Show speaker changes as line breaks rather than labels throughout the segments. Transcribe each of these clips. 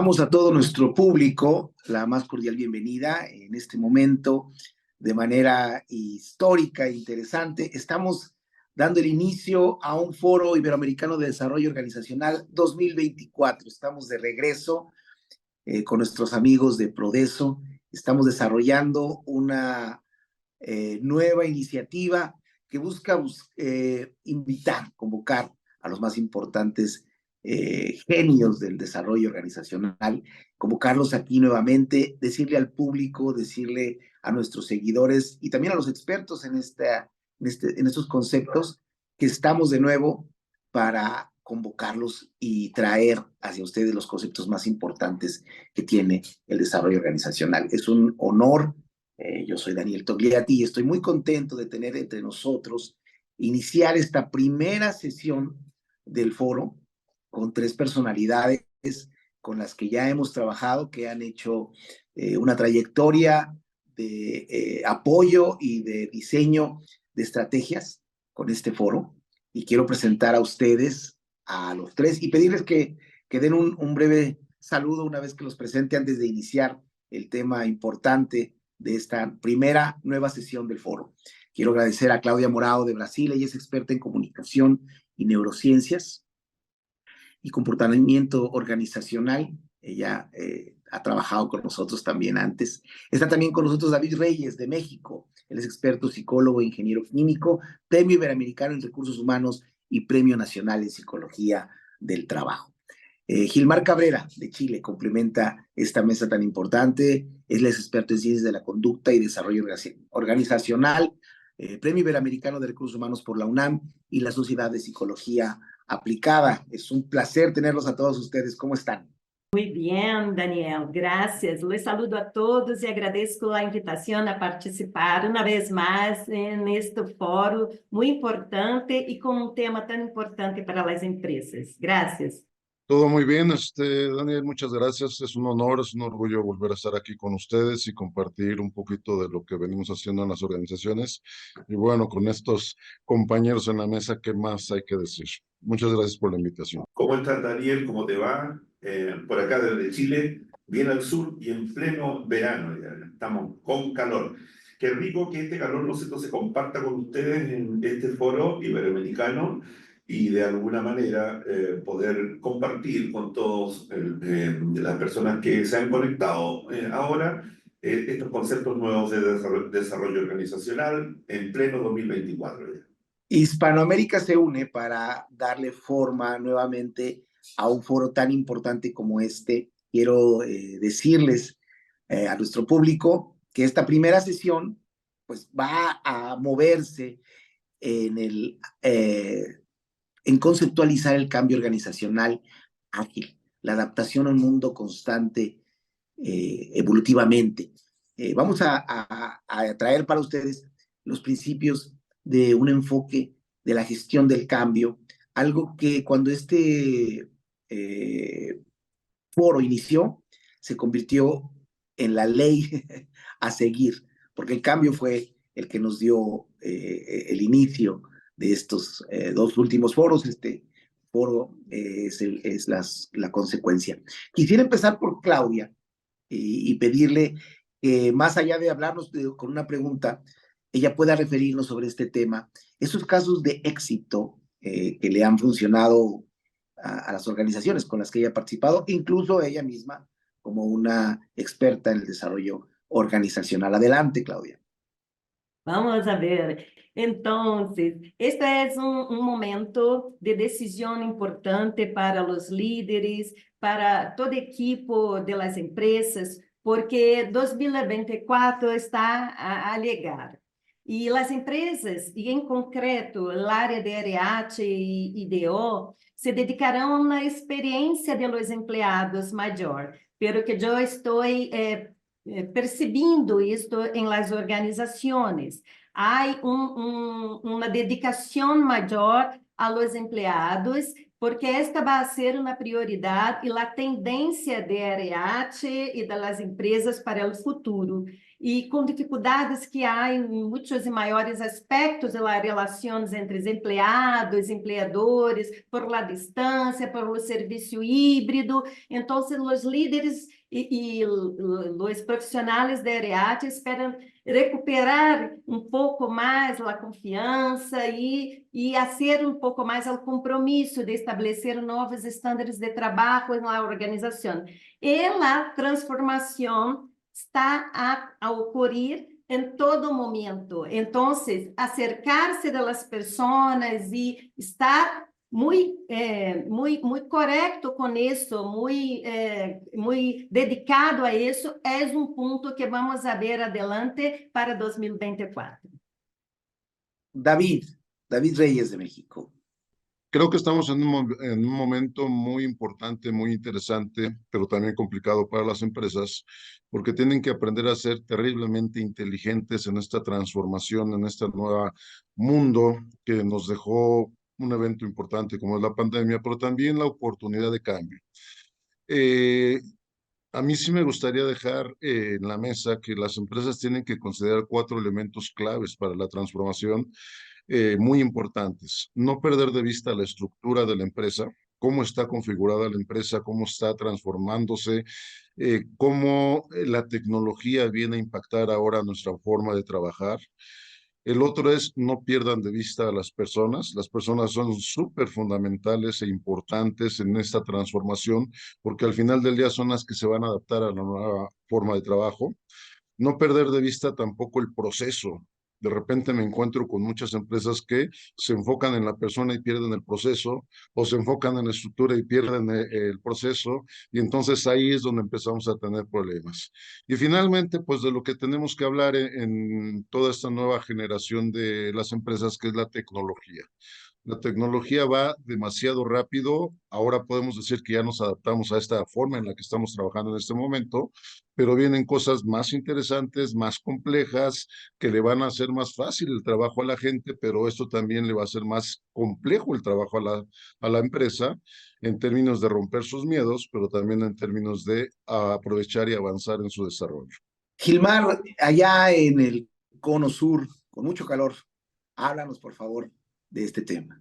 Damos a todo nuestro público la más cordial bienvenida en este momento de manera histórica e interesante. Estamos dando el inicio a un Foro Iberoamericano de Desarrollo Organizacional 2024. Estamos de regreso con nuestros amigos de Prodeso. Estamos desarrollando una nueva iniciativa que busca invitar, convocar a los más importantes genios del desarrollo organizacional, convocarlos aquí nuevamente, decirle al público, decirle a nuestros seguidores y también a los expertos en estos conceptos que estamos de nuevo para convocarlos y traer hacia ustedes los conceptos más importantes que tiene el desarrollo organizacional. Es un honor. Yo soy Daniel Togliatti y estoy muy contento de tener entre nosotros iniciar esta primera sesión del foro con tres personalidades con las que ya hemos trabajado, que han hecho una trayectoria de apoyo y de diseño de estrategias con este foro. Y quiero presentar a ustedes, a los tres, y pedirles que den un breve saludo una vez que los presente antes de iniciar el tema importante de esta primera nueva sesión del foro. Quiero agradecer a Claudia Morao de Brasil. Ella es experta en comunicación y neurociencias y comportamiento organizacional. Ella ha trabajado con nosotros también antes. Está también con nosotros David Reyes de México. Él es experto psicólogo e ingeniero químico, Premio Iberoamericano en Recursos Humanos y Premio Nacional en Psicología del Trabajo. Gilmar Cabrera, de Chile, complementa esta mesa tan importante. Él es experto en ciencias de la conducta y desarrollo organizacional, Premio Iberoamericano de Recursos Humanos por la UNAM y la Sociedad de Psicología Aplicada. Es un placer tenerlos a todos ustedes. ¿Cómo están?
Muy bien, Daniel, gracias. Les saludo a todos y agradezco la invitación a participar una vez más en este foro muy importante y con un tema tan importante para las empresas. Gracias.
Todo muy bien, Daniel, muchas gracias. Es un honor, es un orgullo volver a estar aquí con ustedes y compartir un poquito de lo que venimos haciendo en las organizaciones. Y bueno, con estos compañeros en la mesa, ¿qué más hay que decir? Muchas gracias por la invitación.
¿Cómo estás, Daniel? ¿Cómo te va? Por acá desde Chile, bien al sur y en pleno verano. Ya estamos con calor. Qué rico que este calor no se comparta con ustedes en este foro iberoamericano y de alguna manera poder compartir con todas las personas que se han conectado ahora estos conceptos nuevos de desarrollo organizacional en pleno 2024.
Hispanoamérica se une para darle forma nuevamente a un foro tan importante como este. Quiero decirles a nuestro público que esta primera sesión pues va a moverse en conceptualizar el cambio organizacional ágil, la adaptación a un mundo constante evolutivamente. Vamos a traer para ustedes los principios de un enfoque de la gestión del cambio, algo que cuando este foro inició, se convirtió en la ley a seguir, porque el cambio fue el que nos dio el inicio de estos dos últimos foros. Este foro es la consecuencia. Quisiera empezar por Claudia y pedirle que más allá de hablarnos con una pregunta, ella pueda referirnos sobre este tema, esos casos de éxito que le han funcionado a las organizaciones con las que ella ha participado, incluso ella misma como una experta en el desarrollo organizacional. Adelante, Claudia.
Vamos a ver. Entonces, este es un momento de decisión importante para los líderes, para todo equipo de las empresas, porque 2024 está a llegar. E as empresas, e em concreto, a área de RH e DO, se dedicarão na experiência de los empleados maior. Pero que eu estou percebendo isto em las organizações. Há uma dedicação maior a los empleados, porque esta vai ser uma prioridade e a tendência de RH e das empresas para o futuro. E com dificuldades que há em muitos e maiores aspectos das relações entre os empregados, empregadores, por la distância, por o serviço híbrido. Então, os líderes e os profissionais da RH esperam recuperar um pouco mais a confiança e fazer um pouco mais o compromisso de estabelecer novos estándares de trabalho na organização. E a transformação está a ocorrer em todo momento. Então, acercar-se das pessoas e estar muito correto com isso, muito dedicado a isso, é um ponto que vamos ver adelante para 2024.
David Reyes de México.
Creo que estamos en un momento muy importante, muy interesante, pero también complicado para las empresas, porque tienen que aprender a ser terriblemente inteligentes en esta transformación, en este nuevo mundo que nos dejó un evento importante como es la pandemia, pero también la oportunidad de cambio. A mí sí me gustaría dejar en la mesa que las empresas tienen que considerar 4 elementos claves para la transformación muy importantes. No perder de vista la estructura de la empresa, cómo está configurada la empresa, cómo está transformándose, cómo la tecnología viene a impactar ahora nuestra forma de trabajar. El otro es no pierdan de vista a las personas. Las personas son súper fundamentales e importantes en esta transformación porque al final del día son las que se van a adaptar a la nueva forma de trabajo. No perder de vista tampoco el proceso. De repente me encuentro con muchas empresas que se enfocan en la persona y pierden el proceso, o se enfocan en la estructura y pierden el proceso, y entonces ahí es donde empezamos a tener problemas. Y finalmente, pues de lo que tenemos que hablar en toda esta nueva generación de las empresas, que es la tecnología. La tecnología va demasiado rápido. Ahora podemos decir que ya nos adaptamos a esta forma en la que estamos trabajando en este momento, pero vienen cosas más interesantes, más complejas, que le van a hacer más fácil el trabajo a la gente, pero esto también le va a hacer más complejo el trabajo a la empresa en términos de romper sus miedos, pero también en términos de aprovechar y avanzar en su desarrollo.
Gilmar, allá en el cono sur, con mucho calor, háblanos por favor de este tema.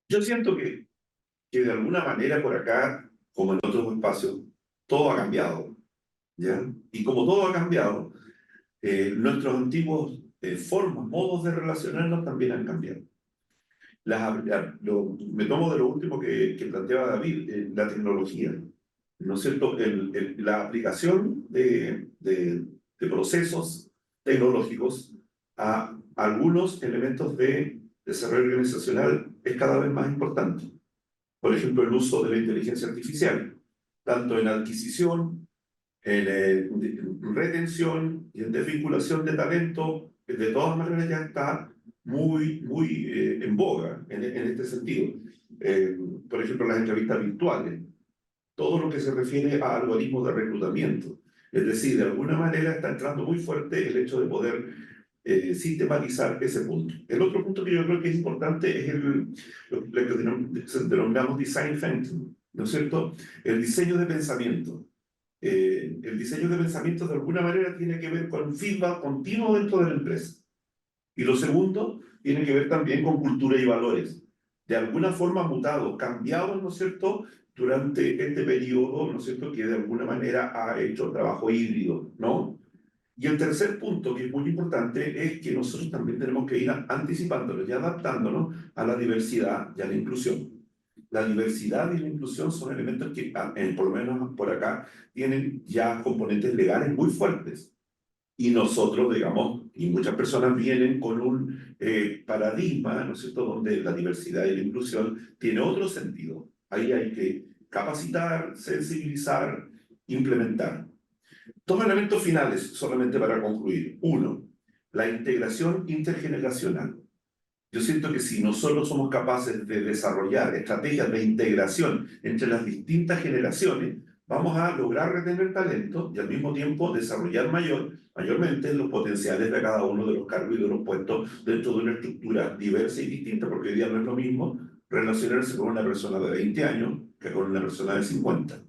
Yo siento que de alguna manera por acá, como en otros espacios, todo ha cambiado, ¿ya? Y como todo ha cambiado, nuestros antiguos formas, modos de relacionarnos también han cambiado. Me tomo de lo último que planteaba David, la tecnología, ¿no es cierto? La aplicación de procesos tecnológicos a algunos elementos de desarrollo organizacional es cada vez más importante. Por ejemplo, el uso de la inteligencia artificial, tanto en adquisición, en retención y en desvinculación de talento, de todas maneras ya está muy en boga en este sentido. Por ejemplo, las entrevistas virtuales, todo lo que se refiere a algoritmos de reclutamiento. Es decir, de alguna manera está entrando muy fuerte el hecho de poder sistematizar ese punto. El otro punto que yo creo que es importante es lo que denominamos design thinking, ¿no es cierto? El diseño de pensamiento. El diseño de pensamiento de alguna manera tiene que ver con feedback continuo dentro de la empresa. Y lo segundo tiene que ver también con cultura y valores. De alguna forma mutados, cambiados, ¿no es cierto?, durante este periodo, ¿no es cierto?, que de alguna manera ha hecho trabajo híbrido, ¿no? Y el tercer punto, que es muy importante, es que nosotros también tenemos que ir anticipándonos y adaptándonos a la diversidad y a la inclusión. La diversidad y la inclusión son elementos que, por lo menos por acá, tienen ya componentes legales muy fuertes. Y nosotros, digamos, y muchas personas vienen con un paradigma, ¿no es cierto?, donde la diversidad y la inclusión tiene otro sentido. Ahí hay que capacitar, sensibilizar, implementar. Dos elementos finales, solamente para concluir. Uno, la integración intergeneracional. Yo siento que si nosotros somos capaces de desarrollar estrategias de integración entre las distintas generaciones, vamos a lograr retener talento y al mismo tiempo desarrollar mayormente los potenciales de cada uno de los cargos y de los puestos dentro de una estructura diversa y distinta, porque hoy día no es lo mismo relacionarse con una persona de 20 años que con una persona de 50.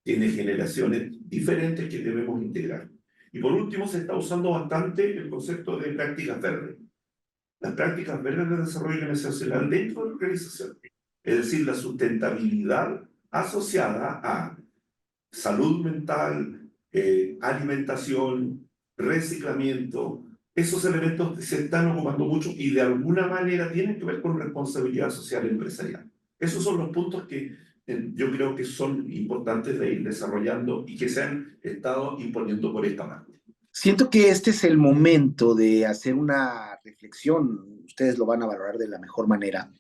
Tiene generaciones diferentes que debemos integrar. Y por último, se está usando bastante el concepto de prácticas verdes. Las prácticas verdes de desarrollo organizacional dentro de la organización. Es decir, la sustentabilidad asociada a salud mental, alimentación, reciclamiento. Esos elementos se están ocupando mucho y de alguna manera tienen que ver con responsabilidad social empresarial. Esos son los puntos que yo creo que son importantes de ir desarrollando y que se han estado imponiendo por esta parte.
Siento que este es el momento de hacer una reflexión. Ustedes lo van a valorar de la mejor manera.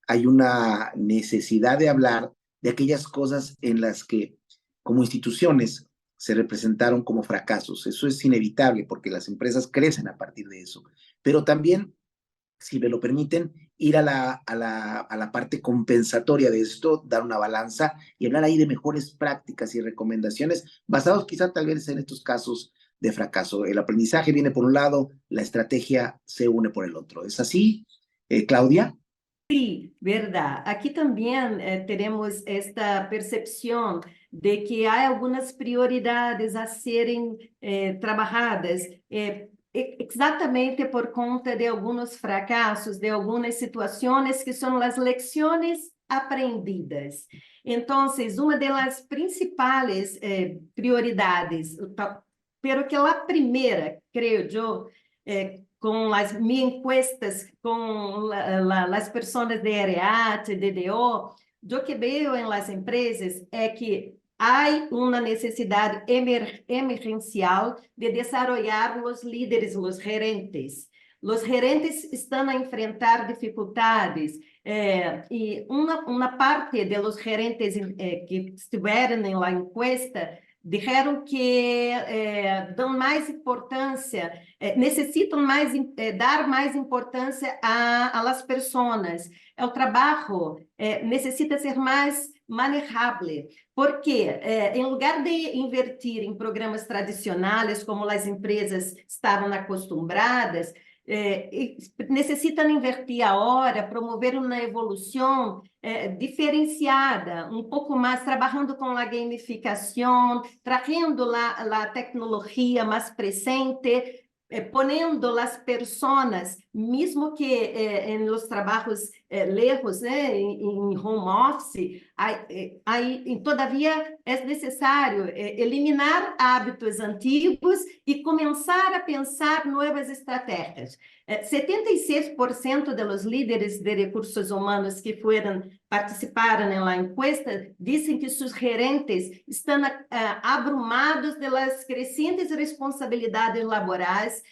Hay una necesidad de hablar de aquellas cosas en las que, como instituciones, se representaron como fracasos. Eso es inevitable porque las empresas crecen a partir de eso. Pero también, si me lo permiten, ir a la parte compensatoria de esto, dar una balanza y hablar ahí de mejores prácticas y recomendaciones basados quizá tal vez en estos casos de fracaso. El aprendizaje viene por un lado, la estrategia se une por el otro. ¿Es así, Claudia?
Sí, verdad. Aquí también tenemos esta percepción de que hay algunas prioridades a serem trabalhadas exatamente por conta de algunos fracasos, de algunas situaciones que son las lecciones aprendidas. Entonces, uma das principais prioridades, pero que a primeira, creio eu, com as minhas encuestas, com as pessoas de RH, DDO, o que vejo em las empresas é que há uma necessidade emergencial de desarrollar os líderes, os gerentes. Os gerentes estão a enfrentar dificuldades e uma parte dos gerentes que estiveram na encuesta disseram que dão mais importância, necessitam dar mais importância às pessoas. O trabalho necessita ser mais manejável, porque em lugar de invertir em programas tradicionais, como as empresas estavam acostumadas, necessitam invertir agora, promover uma evolução diferenciada, um pouco mais, trabalhando com a gamificação, trazendo a tecnologia mais presente, ponendo as pessoas, mesmo que em los trabalhos lejos, em home office, aí, todavia, é necessário eliminar hábitos antigos e começar a pensar novas estratégias. 76% dos líderes de recursos humanos que participaram na encuesta dizem que seus gerentes estão abrumados pelas crescentes responsabilidades laborais.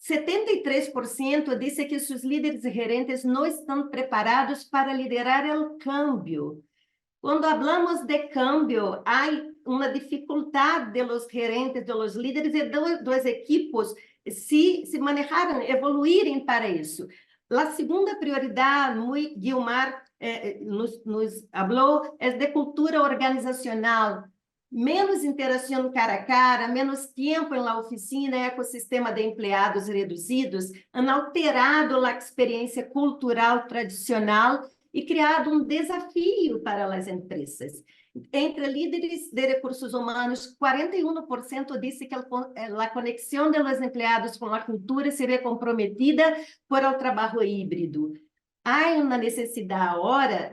73% dizem que seus líderes e gerentes não estão preparados para liderar o câmbio. Quando falamos de câmbio, há uma dificuldade dos gerentes, dos líderes e dos equipos se manejarem, evoluírem para isso. A segunda prioridade, Guilmar nos falou, é de cultura organizacional. Menos interação cara a cara, menos tempo na oficina, ecossistema de empregados reduzidos, han alterado a experiência cultural tradicional e criado um desafio para as empresas. Entre líderes de recursos humanos, 41% disse que a conexão dos empregados com a cultura se vê comprometida por o trabalho híbrido. Há uma necessidade agora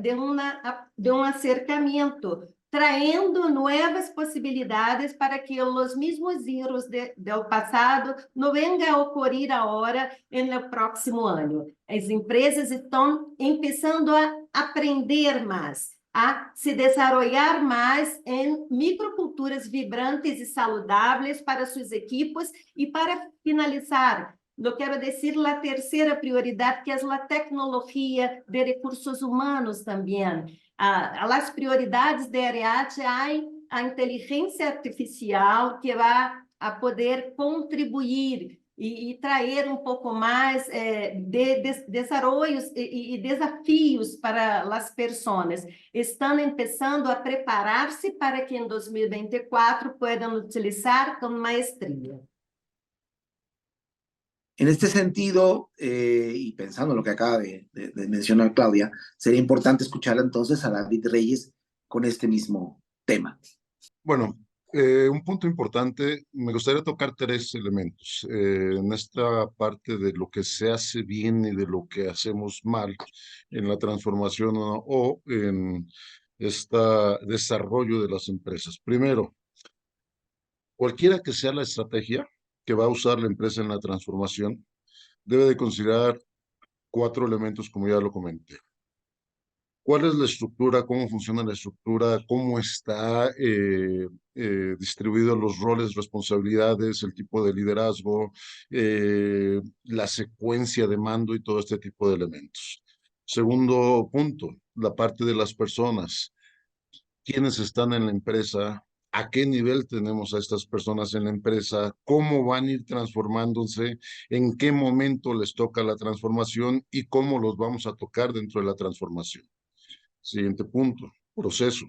de um acercamento, traindo novas possibilidades para que os mesmos erros do passado não venham a ocorrer agora no próximo ano. As empresas estão começando a aprender mais, a se desenvolver mais em microculturas vibrantes e saudáveis para suas equipes. E para finalizar, eu quero dizer a terceira prioridade, que é a tecnologia de recursos humanos também. As prioridades de RH, a inteligência artificial que vai a poder contribuir e trazer um pouco mais de desafios e desafios para as pessoas. Estão começando a preparar-se para que em 2024 possam utilizar com maestria.
En este sentido, y pensando en lo que acaba de mencionar Claudia, sería importante escuchar entonces a David Reyes con este mismo tema.
Bueno, un punto importante, me gustaría tocar tres elementos en esta parte de lo que se hace bien y de lo que hacemos mal en la transformación o en este desarrollo de las empresas. Primero, cualquiera que sea la estrategia que va a usar la empresa en la transformación, debe de considerar cuatro elementos, como ya lo comenté. ¿Cuál es la estructura? ¿Cómo funciona la estructura? ¿Cómo está distribuidos los roles, responsabilidades, el tipo de liderazgo, la secuencia de mando y todo este tipo de elementos? Segundo punto, la parte de las personas. ¿Quiénes están en la empresa? ¿A qué nivel tenemos a estas personas en la empresa? ¿Cómo van a ir transformándose? ¿En qué momento les toca la transformación? ¿Y cómo los vamos a tocar dentro de la transformación? Siguiente punto, proceso.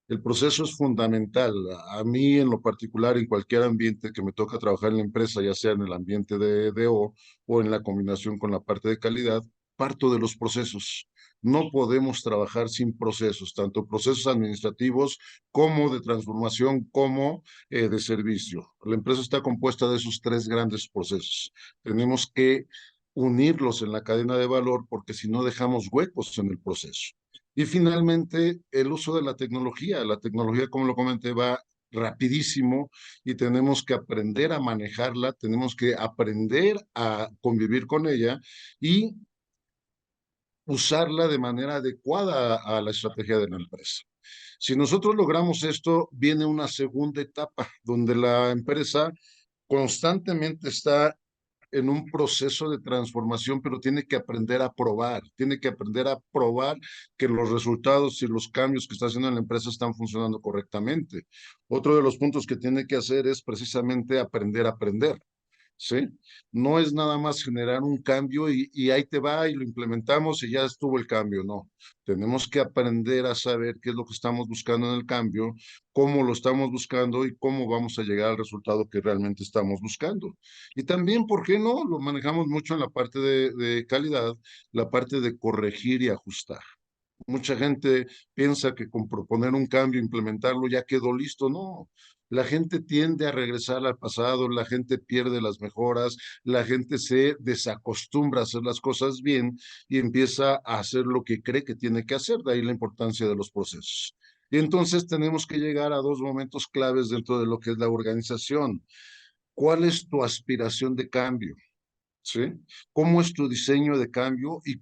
El proceso es fundamental. A mí, en lo particular, en cualquier ambiente que me toca trabajar en la empresa, ya sea en el ambiente de DO o en la combinación con la parte de calidad, parto de los procesos. No podemos trabajar sin procesos, tanto procesos administrativos como de transformación, como de servicio. La empresa está compuesta de esos tres grandes procesos. Tenemos que unirlos en la cadena de valor porque si no dejamos huecos en el proceso. Y finalmente, el uso de la tecnología. La tecnología, como lo comenté, va rapidísimo y tenemos que aprender a manejarla, tenemos que aprender a convivir con ella y usarla de manera adecuada a la estrategia de la empresa. Si nosotros logramos esto, viene una segunda etapa donde la empresa constantemente está en un proceso de transformación, pero tiene que aprender a probar, tiene que aprender a probar que los resultados y los cambios que está haciendo en la empresa están funcionando correctamente. Otro de los puntos que tiene que hacer es precisamente aprender a aprender. ¿Sí? No es nada más generar un cambio y ahí te va y lo implementamos y ya estuvo el cambio, no. Tenemos que aprender a saber qué es lo que estamos buscando en el cambio, cómo lo estamos buscando y cómo vamos a llegar al resultado que realmente estamos buscando. Y también, ¿por qué no? Lo manejamos mucho en la parte de calidad, la parte de corregir y ajustar. Mucha gente piensa que con proponer un cambio, implementarlo, ya quedó listo. No, la gente tiende a regresar al pasado, la gente pierde las mejoras, la gente se desacostumbra a hacer las cosas bien y empieza a hacer lo que cree que tiene que hacer. De ahí la importancia de los procesos. Y entonces tenemos que llegar a dos momentos claves dentro de lo que es la organización. ¿Cuál es tu aspiración de cambio? ¿Sí? ¿Cómo es tu diseño de cambio? Y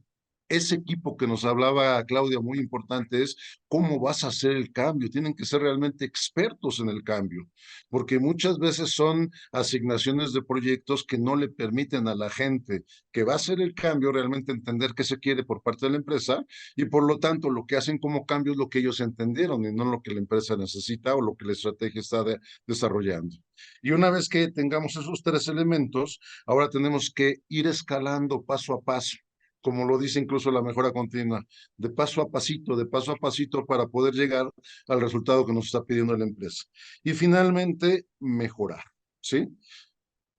ese equipo que nos hablaba Claudia, muy importante, es cómo vas a hacer el cambio. Tienen que ser realmente expertos en el cambio, porque muchas veces son asignaciones de proyectos que no le permiten a la gente que va a hacer el cambio realmente entender qué se quiere por parte de la empresa y por lo tanto lo que hacen como cambio es lo que ellos entendieron y no lo que la empresa necesita o lo que la estrategia está desarrollando. Y una vez que tengamos esos tres elementos, ahora tenemos que ir escalando paso a paso, como lo dice incluso la mejora continua, de paso a pasito para poder llegar al resultado que nos está pidiendo la empresa. Y finalmente, mejorar, ¿sí?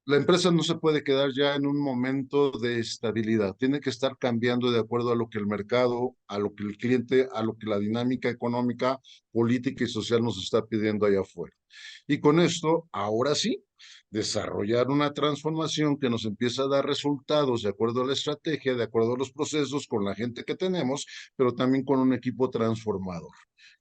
La empresa no se puede quedar ya en un momento de estabilidad, tiene que estar cambiando de acuerdo a lo que el mercado, a lo que el cliente, a lo que la dinámica económica, política y social nos está pidiendo allá afuera. Y con esto, ahora sí, desarrollar una transformación que nos empieza a dar resultados de acuerdo a la estrategia, de acuerdo a los procesos, con la gente que tenemos, pero también con un equipo transformador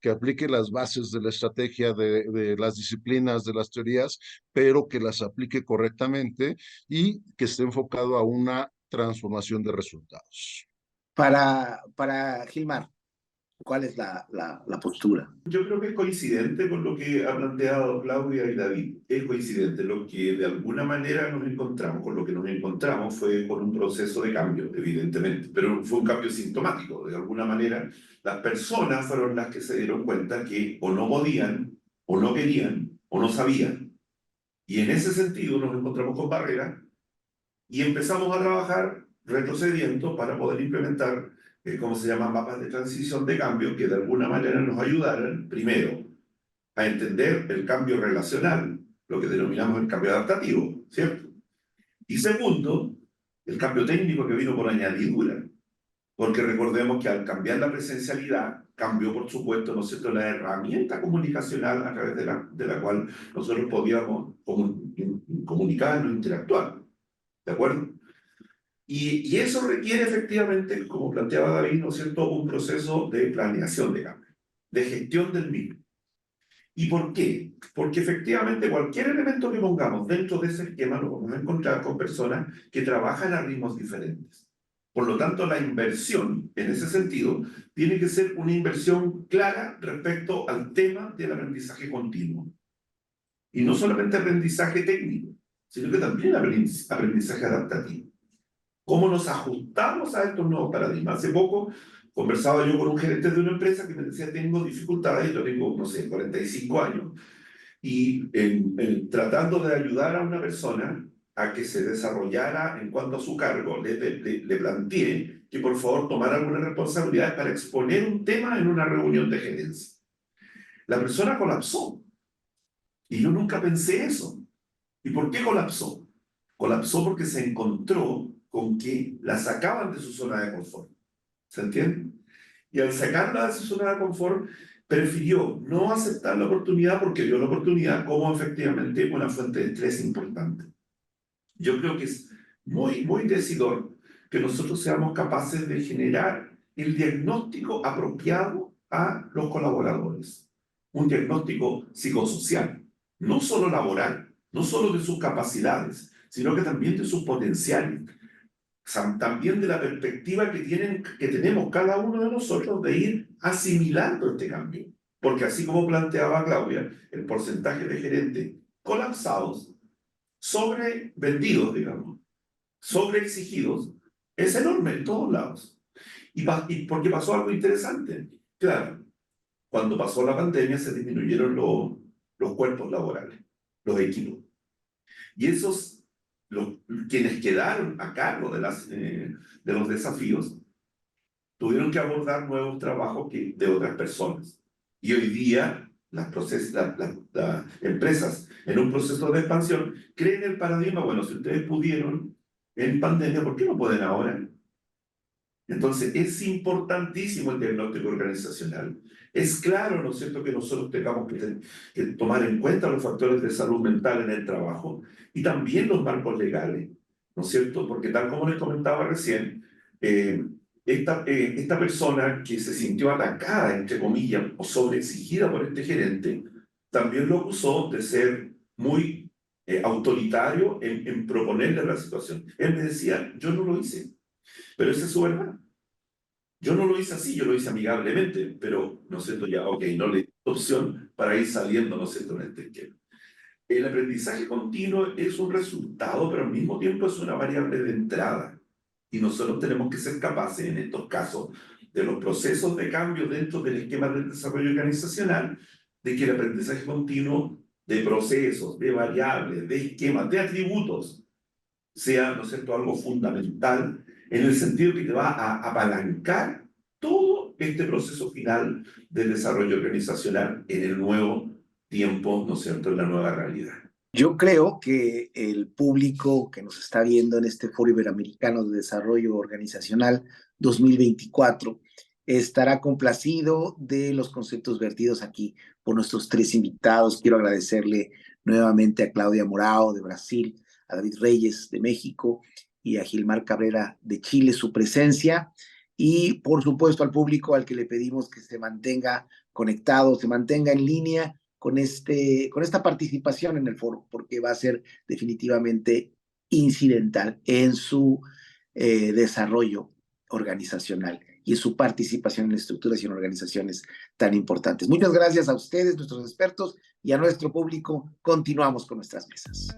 que aplique las bases de la estrategia, de las disciplinas, de las teorías, pero que las aplique correctamente y que esté enfocado a una transformación de resultados.
Para Gilmar, ¿cuál es la postura?
Yo creo que es coincidente con lo que ha planteado Claudia y David. Es coincidente. Lo que de alguna manera nos encontramos, con lo que nos encontramos fue con un proceso de cambio, evidentemente, pero fue un cambio sintomático. De alguna manera, las personas fueron las que se dieron cuenta que o no podían, o no querían, o no sabían. Y en ese sentido nos encontramos con barreras y empezamos a trabajar retrocediendo para poder implementar, ¿cómo se llama?, mapas de transición de cambio que de alguna manera nos ayudaran, primero, a entender el cambio relacional, lo que denominamos el cambio adaptativo, ¿cierto? Y segundo, el cambio técnico que vino por añadidura, porque recordemos que al cambiar la presencialidad, cambió, por supuesto, ¿no es cierto?, la herramienta comunicacional a través de la cual nosotros podíamos comunicarnos, interactuar, ¿de acuerdo? Y eso requiere efectivamente, como planteaba David, ¿no es cierto?, un proceso de planeación de cambio, de gestión del mismo. ¿Y por qué? Porque efectivamente cualquier elemento que pongamos dentro de ese esquema lo vamos a encontrar con personas que trabajan a ritmos diferentes. Por lo tanto, la inversión, en ese sentido, tiene que ser una inversión clara respecto al tema del aprendizaje continuo. Y no solamente aprendizaje técnico, sino que también aprendizaje adaptativo. ¿Cómo nos ajustamos a estos nuevos paradigmas? Hace poco conversaba yo con un gerente de una empresa que me decía, tengo dificultades, yo tengo, no sé, 45 años, y tratando de ayudar a una persona a que se desarrollara en cuanto a su cargo, le planteé que por favor tomara algunas responsabilidades para exponer un tema en una reunión de gerencia. La persona colapsó, y yo nunca pensé eso. ¿Y por qué colapsó? Colapsó porque se encontró con que la sacaban de su zona de confort. ¿Se entiende? Y al sacarla de su zona de confort, prefirió no aceptar la oportunidad porque vio la oportunidad como efectivamente una fuente de estrés importante. Yo creo que es muy, muy decidor que nosotros seamos capaces de generar el diagnóstico apropiado a los colaboradores. Un diagnóstico psicosocial, no solo laboral, no solo de sus capacidades, sino que también de sus potenciales, también de la perspectiva que tenemos cada uno de nosotros de ir asimilando este cambio. Porque así como planteaba Claudia, el porcentaje de gerentes colapsados, sobrevendidos, digamos, sobreexigidos, es enorme en todos lados. Y porque pasó algo interesante. Claro, cuando pasó la pandemia se disminuyeron los cuerpos laborales, los equipos. Y quienes quedaron a cargo de los desafíos tuvieron que abordar nuevos trabajos de otras personas. Y hoy día las empresas en un proceso de expansión creen el paradigma, bueno, si ustedes pudieron en pandemia, ¿por qué no pueden ahora? Entonces, es importantísimo el diagnóstico organizacional. Es claro, ¿no es cierto?, que nosotros tengamos que tomar en cuenta los factores de salud mental en el trabajo y también los marcos legales, ¿no es cierto? Porque tal como les comentaba recién, esta persona que se sintió atacada, entre comillas, o sobreexigida por este gerente, también lo acusó de ser muy autoritario en proponerle la situación. Él me decía, yo no lo hice. Pero esa es su verdad. Yo no lo hice así, yo lo hice amigablemente, pero, ¿no es cierto? Ya, ok, no le di opción para ir saliendo, ¿no es cierto?, en este esquema. El aprendizaje continuo es un resultado, pero al mismo tiempo es una variable de entrada. Y nosotros tenemos que ser capaces, en estos casos, de los procesos de cambio dentro del esquema del desarrollo organizacional, de que el aprendizaje continuo de procesos, de variables, de esquemas, de atributos, sea, ¿no es cierto?, algo fundamental en el sentido que te va a apalancar todo este proceso final del desarrollo organizacional en el nuevo tiempo, ¿no es cierto?, en la nueva realidad.
Yo creo que el público que nos está viendo en este Foro Iberoamericano de Desarrollo Organizacional 2024 estará complacido de los conceptos vertidos aquí por nuestros tres invitados. Quiero agradecerle nuevamente a Claudia Morao de Brasil, a David Reyes de México y a Gilmar Cabrera de Chile su presencia, y por supuesto al público al que le pedimos que se mantenga conectado, se mantenga en línea con esta participación en el foro, porque va a ser definitivamente incidental en su desarrollo organizacional y en su participación en estructuras y en organizaciones tan importantes. Muchas gracias a ustedes, nuestros expertos, y a nuestro público. Continuamos con nuestras mesas.